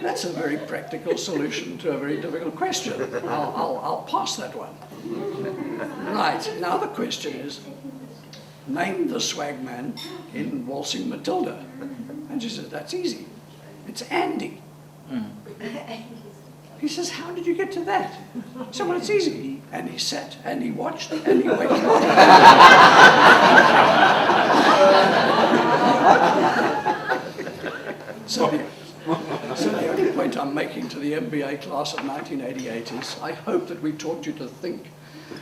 That's a very practical solution to a very difficult question. I'll pass that one. Right, now the question is, name the swagman in Waltzing Matilda. And she says, that's easy. It's Andy. He says, how did you get to that? I said, well, it's easy. And he sat, and he watched, and he waited. So the only point I'm making to the MBA class of 1988 is, I hope that we taught you to think,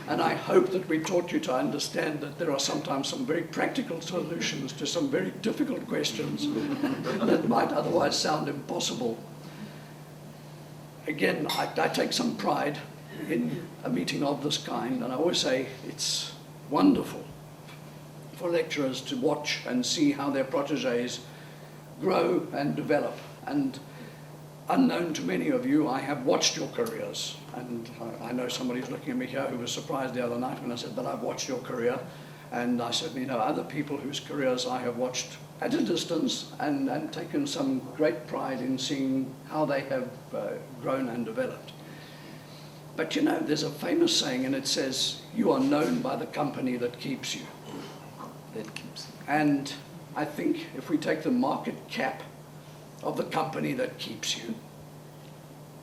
and I hope that we taught you to understand that there are sometimes some very practical solutions to some very difficult questions that might otherwise sound impossible. Again, I take some pride in a meeting of this kind, and I always say it's wonderful for lecturers to watch and see how their protégés grow and develop. And unknown to many of you, I have watched your careers. And I know somebody's looking at me here who was surprised the other night when I said that I've watched your career. And I certainly know other people whose careers I have watched at a distance and taken some great pride in seeing how they have grown and developed. But you know, there's a famous saying, and it says, you are known by the company that keeps you. And I think if we take the market cap of the company that keeps you,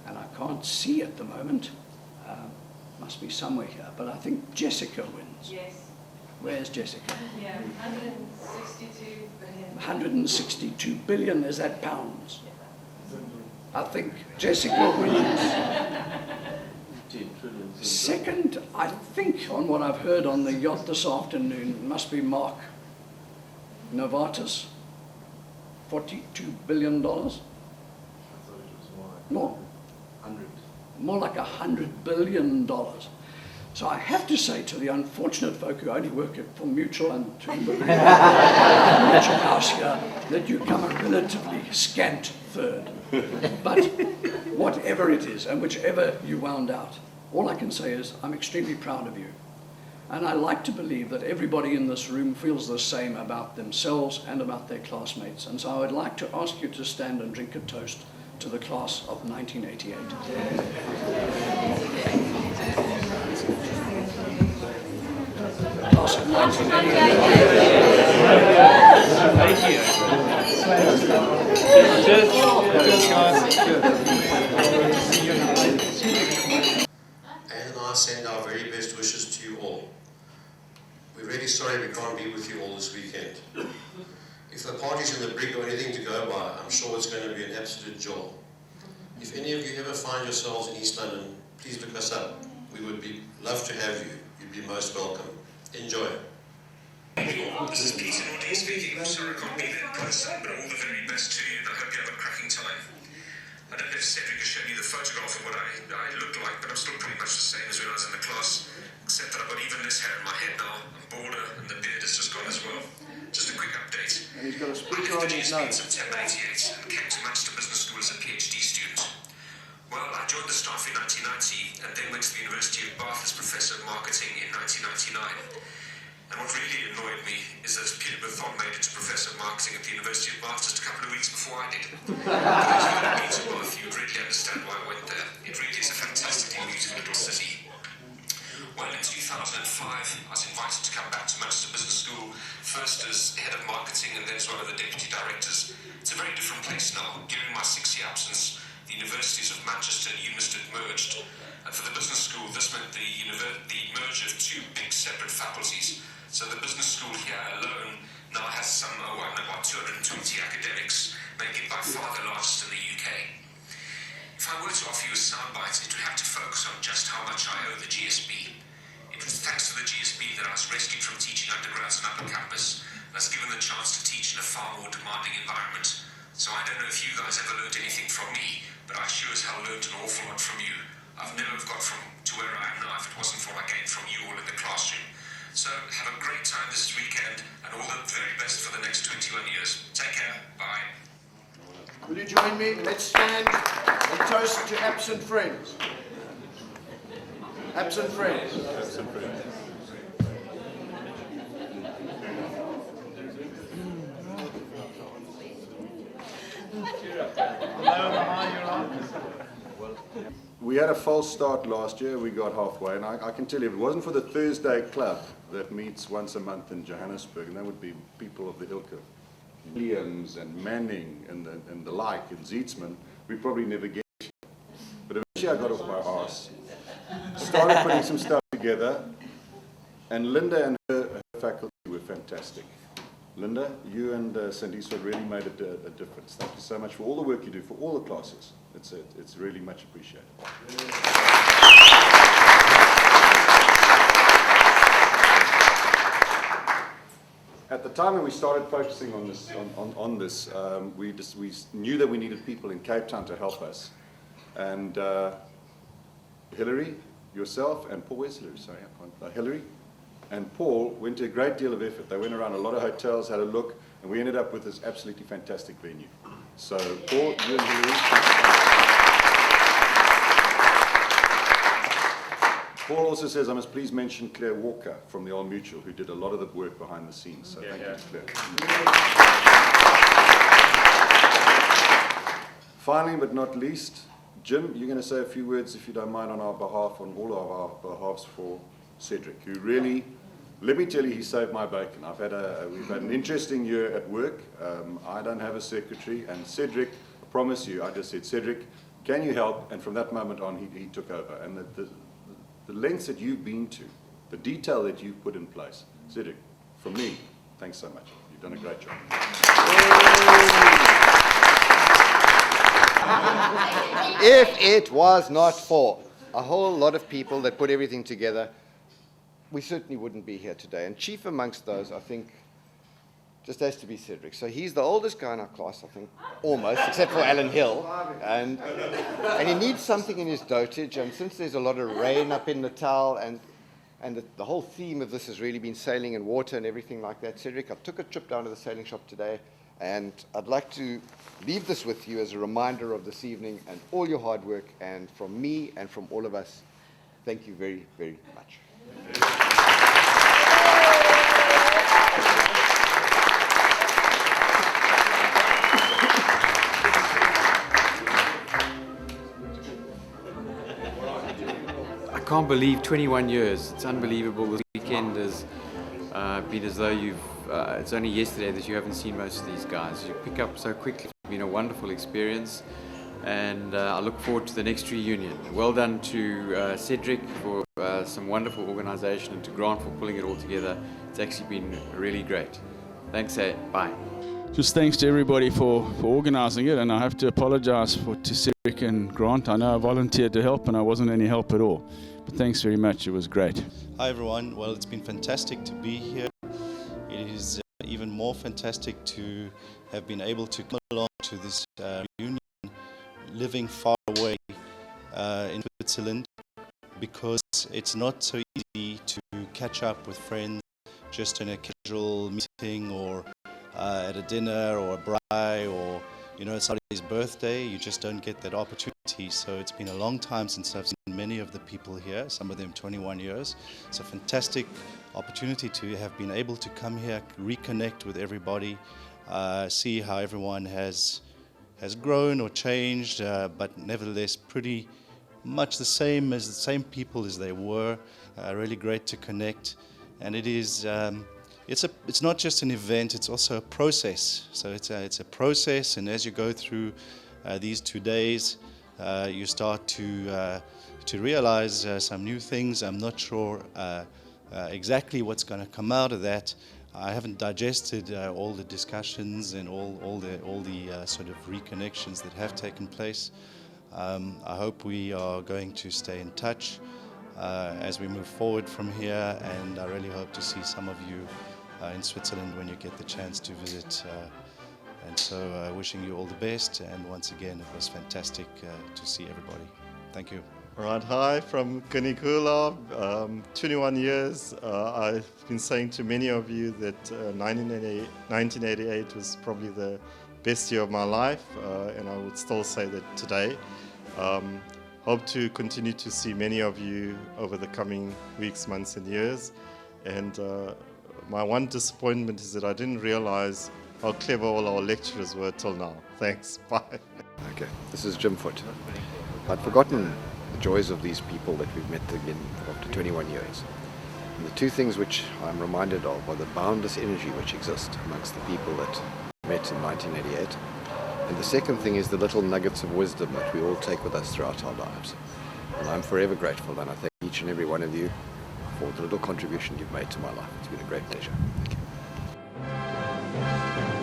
and I can't see at the moment, must be somewhere here, but I think Jessica wins. Yes. Where's Jessica? Yeah, 162 billion. 162 billion, is that pounds? I think Jessica wins. Second, I think on what I've heard on the yacht this afternoon, must be Mark Novartis, $42 billion. More. 100. More like $100 billion. So I have to say to the unfortunate folk who only work for Mutual and to Mutual House here, that you come a relatively scant third. But whatever it is, and whichever you wound out, all I can say is I'm extremely proud of you. And I like to believe that everybody in this room feels the same about themselves and about their classmates. And so I would like to ask you to stand and drink a toast to the class of 1988. Class of 1988. And I send our very best wishes to you all. We're really sorry we can't be with you all this weekend. If the party's in the brig or anything to go by, I'm sure it's going to be an absolute joy. If any of you ever find yourselves in East London, please look us up. We would love to have you. You'd be most welcome. Enjoy. This is Peter Nordin speaking. I'm sorry I can't be there in person, but all the very best to you, and I hope you have a cracking time. I don't know if Cedric has shown you the photograph of what I look like, but I'm still pretty much the same as when I was in the class, except that I've got even less hair in my head now. I'm balder, and the beard has just gone as well. Just a quick update. And he's got a I speaker on left the his GSB in nose. September 88 and came to Manchester Business School as a PhD student. Well, I joined the staff in 1990 and then went to the University of Bath as Professor of Marketing in 1999. And what really annoyed me is that Peter Bethon made it to Professor of Marketing at the University of Bath just a couple of weeks before I did. But if you had been to Bath, you would really understand why I went there. It really is a fantastically beautiful little city. Well, in 2005, I was invited to come back to Manchester Business School, first as head of marketing and then as one of the deputy directors. It's a very different place now. During my 6-year absence, the universities of Manchester and University merged. And for the business school, this meant the merge of two big separate faculties. So the business school here alone now has about 220 academics, making it by far the largest in the UK. If I were to offer you a soundbite, it would have to focus on just how much I owe the GSB. It was thanks to the GSB that I was rescued from teaching undergrads on upper campus and was given the chance to teach in a far more demanding environment. So I don't know if you guys ever learned anything from me, but I sure as hell learned an awful lot from you. I've never got to where I am now if it wasn't for what I gained from you all in the classroom. So have a great time this weekend and all the very best for the next 21 years. Take care. Bye. Will you join me? Let's stand and toast to absent friends. Absent friends. Absent friends. Hello. We had a false start last year. We got halfway, and I can tell you, if it wasn't for the Thursday club that meets once a month in Johannesburg, and that would be people of the ilk of Williams and Manning and the like, and Zeetzman, we probably never get here. But eventually I got off my arse, started putting some stuff together, and Linda and her faculty were fantastic. Linda, you and Sandiswa really made a difference. Thank you so much for all the work you do for all the classes. It's really much appreciated. At the time when we started focusing on this, we knew that we needed people in Cape Town to help us. And Hillary, yourself, and Paul, where's Hillary? Sorry, I can't. Hillary and Paul went to a great deal of effort. They went around a lot of hotels, had a look, and we ended up with this absolutely fantastic venue. So Paul, you and Hillary. Paul also says I must please mention Claire Walker from the Old Mutual, who did a lot of the work behind the scenes. So thank you to Claire. Finally, but not least, Jim, you're going to say a few words, if you don't mind, on our behalf, on all of our behalves, for Cedric, who really, let me tell you, he saved my bacon. We've had an interesting year at work. I don't have a secretary, and Cedric, I promise you, I just said, Cedric, can you help? And from that moment on, he took over. And the lengths that you've been to, the detail that you've put in place, Cedric, from me, thanks so much. You've done a great job. If it was not for a whole lot of people that put everything together, we certainly wouldn't be here today. And chief amongst those, I think, just has to be Cedric. So he's the oldest guy in our class, I think, almost, except for Alan Hill. And he needs something in his dotage. And since there's a lot of rain up in Natal, and the whole theme of this has really been sailing and water and everything like that, Cedric, I took a trip down to the sailing shop today, and I'd like to leave this with you as a reminder of this evening and all your hard work. And from me and from all of us, thank you very, very much. I can't believe 21 years. It's unbelievable. This weekend has been as though it's only yesterday that you haven't seen most of these guys. You pick up so quickly. It's been a wonderful experience, and I look forward to the next reunion. Well done to Cedric for some wonderful organisation, and to Grant for pulling it all together. It's actually been really great. Thanks, bye. Just thanks to everybody for organising it, and I have to apologise to Cedric and Grant. I know I volunteered to help and I wasn't any help at all. But thanks very much, it was great. Hi everyone, well, it's been fantastic to be here. It is even more fantastic to have been able to come along to this reunion, living far away in Switzerland, because it's not so easy to catch up with friends just in a casual meeting, or at a dinner or a braai, or somebody's birthday. You just don't get that opportunity. So it's been a long time since I've seen many of the people here, some of them 21 years. It's a fantastic opportunity to have been able to come here, reconnect with everybody, see how everyone has grown or changed, but nevertheless pretty much the same people as they were. Really great to connect, and it is it's not just an event, it's also a process. So it's a process, and as you go through these 2 days, you start to realize some new things. I'm not sure exactly what's going to come out of that. I haven't digested all the discussions and all the sort of reconnections that have taken place. I hope we are going to stay in touch as we move forward from here, and I really hope to see some of you in Switzerland when you get the chance to visit. And so wishing you all the best, and once again it was fantastic to see everybody. Thank you. All right, hi from Kunikula. 21 years. I've been saying to many of you that 1988 was probably the best year of my life, and I would still say that today. Hope to continue to see many of you over the coming weeks, months and years. And my one disappointment is that I didn't realize how clever all our lecturers were till now. Thanks, bye. Okay, this is Jim Foot. I'd forgotten the joys of these people that we've met again after 21 years. And the two things which I'm reminded of are the boundless energy which exists amongst the people that met in 1988. And the second thing is the little nuggets of wisdom that we all take with us throughout our lives. And I'm forever grateful, and I thank each and every one of you for the little contribution you've made to my life. It's been a great pleasure. Thank you.